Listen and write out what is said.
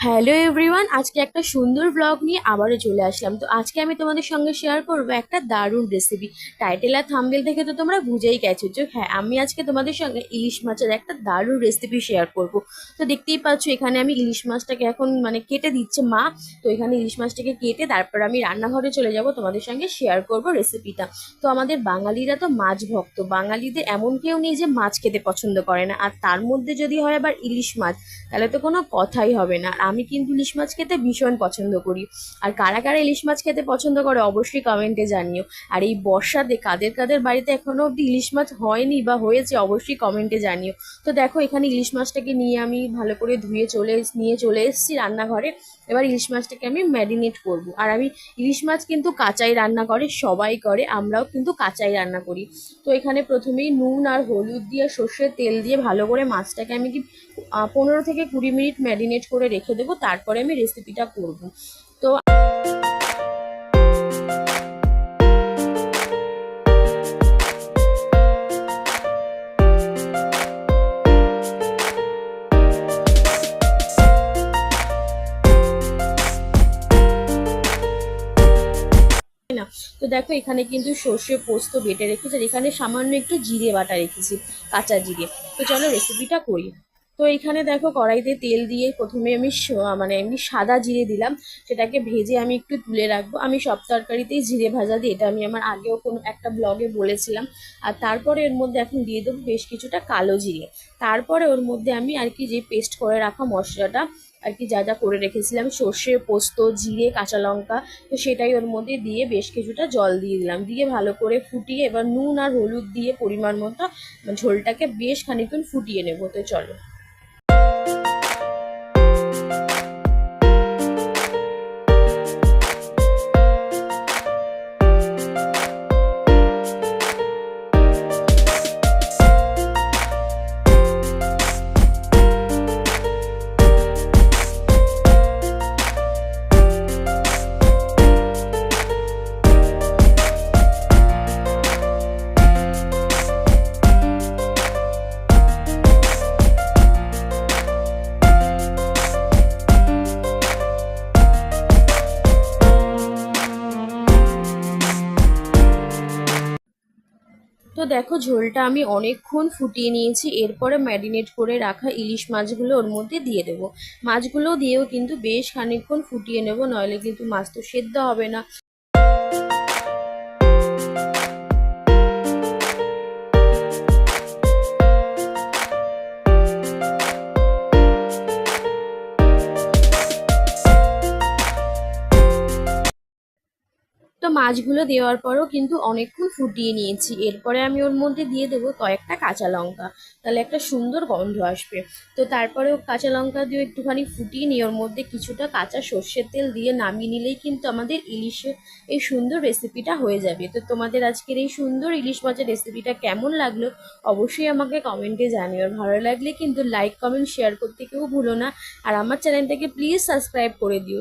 Hello everyone, আজকে একটা সুন্দর ব্লগ নিয়ে আবারও চলে আসলাম। তো আজকে আমি তোমাদের সঙ্গে শেয়ার করবো একটা দারুণ রেসিপি। টাইটেল আর থাম্বনেল থেকে তো তোমরা বুঝেই গেছো যে হ্যাঁ, আমি আজকে তোমাদের সঙ্গে ইলিশ মাছের একটা দারুণ রেসিপি শেয়ার করব। তো দেখতেই পাচ্ছ এখানে আমি ইলিশ মাছটাকে এখন কেটে দিচ্ছে মা। তো এখানে ইলিশ মাছটাকে কেটে তারপর আমি রান্নাঘরে চলে যাব, তোমাদের সঙ্গে শেয়ার করব রেসিপিটা। তো আমাদের বাঙালিরা তো মাছ ভক্ত, বাঙালিদের এমন কেউ নেই যে মাছ খেতে পছন্দ করে না, আর তার মধ্যে যদি হয় আবার ইলিশ মাছ, তাহলে তো কোনো কথাই হবে না। আর আমি কিন্তু ইলিশ মাছ খেতে ভীষণ পছন্দ করি। আর কারা কারা ইলিশ মাছ খেতে পছন্দ করে অবশ্যই কমেন্টে জানিও। আর এই বর্ষাতে কাদের কাদের বাড়িতে এখনো অব্দি ইলিশ মাছ হয়নি বা হয়েছে অবশ্যই কমেন্টে জানিও। তো দেখো এখানে ইলিশ মাছটাকে নিয়ে আমি ভালো করে ধুয়ে নিয়ে চলে এসেছি রান্নাঘরে। এবার ইলিশ মাছটাকে আমি ম্যারিনেট করব। আর আমি ইলিশ মাছ কিন্তু কাঁচাই রান্না করে, সবাই করে, আমরাও কিন্তু কাঁচাই রান্না করি। তো এখানে প্রথমেই নুন আর হলুদ দিয়ে সর্ষের তেল দিয়ে ভালো করে মাছটাকে আমি 15 থেকে 20 মিনিট ম্যারিনেট করে রেখে দেবো, তারপরে আমি রেসিপিটা করব। তো না, তো দেখো এখানে কিন্তু সর্ষে পোস্ত বেটে রেখেছি, আর এখানে সামান্য একটু জিরে বাটা রেখেছি, কাঁচা জিরে। তো চলো রেসিপিটা করি। তো এখানে দেখো কড়াইতে তেল দিয়ে প্রথমে আমি এমনি সাদা জিরে দিলাম, সেটাকে ভেজে আমি একটু তুলে রাখবো। আমি সব তরকারিতেই জিরে ভাজা দিই, এটা আমি আমার আগেও কোনো একটা ব্লগে বলেছিলাম। আর তারপরে এর মধ্যে এখন দিয়ে দেবো বেশ কিছুটা কালো জিরে। তারপরে ওর মধ্যে আমি আর কি যে পেস্ট করে রাখা মশলাটা আর কি যা যা করে রেখেছিলাম, সর্ষে পোস্ত জিরে কাঁচা লঙ্কা, তো সেটাই ওর মধ্যে দিয়ে বেশ কিছুটা জল দিয়ে দিলাম, দিয়ে ভালো করে ফুটিয়ে এবার নুন আর হলুদ দিয়ে পরিমাণ মতো ঝোলটাকে বেশ খানিকক্ষণ ফুটিয়ে নেবো। তো চলো। তো দেখো ঝোলটা আমি অনেকক্ষণ ফুটিয়ে নিয়েছি, এরপরে ম্যারিনেট করে রাখা ইলিশ মাছগুলো ওর মধ্যে দিয়ে দেবো। মাছগুলো দিয়েও কিন্তু বেশ খানিকক্ষণ ফুটিয়ে নেব, নইলে কিন্তু মাছ তো সেদ্ধ হবে না। তো মাছগুলো দেওয়ার পরও কিন্তু অনেকক্ষণ ফুটিয়ে নিয়েছি, এরপরে আমি ওর মধ্যে দিয়ে দেবো কয়েকটা কাঁচা লঙ্কা, তাহলে একটা সুন্দর গন্ধ আসবে। তো তারপরে কাঁচা লঙ্কা দিয়ে একটুখানি ফুটিয়ে নিয়ে ওর মধ্যে কিছুটা কাঁচা সর্ষের তেল দিয়ে নামিয়ে নিলেই কিন্তু আমাদের ইলিশের এই সুন্দর রেসিপিটা হয়ে যাবে। তো তোমাদের আজকের এই সুন্দর ইলিশ মাছের রেসিপিটা কেমন লাগলো অবশ্যই আমাকে কমেন্টে জানিও। আর ভালো লাগলে কিন্তু লাইক কমেন্ট শেয়ার করতে কেউ ভুলো না। আর আমার চ্যানেলটাকে প্লিজ সাবস্ক্রাইব করে দিও।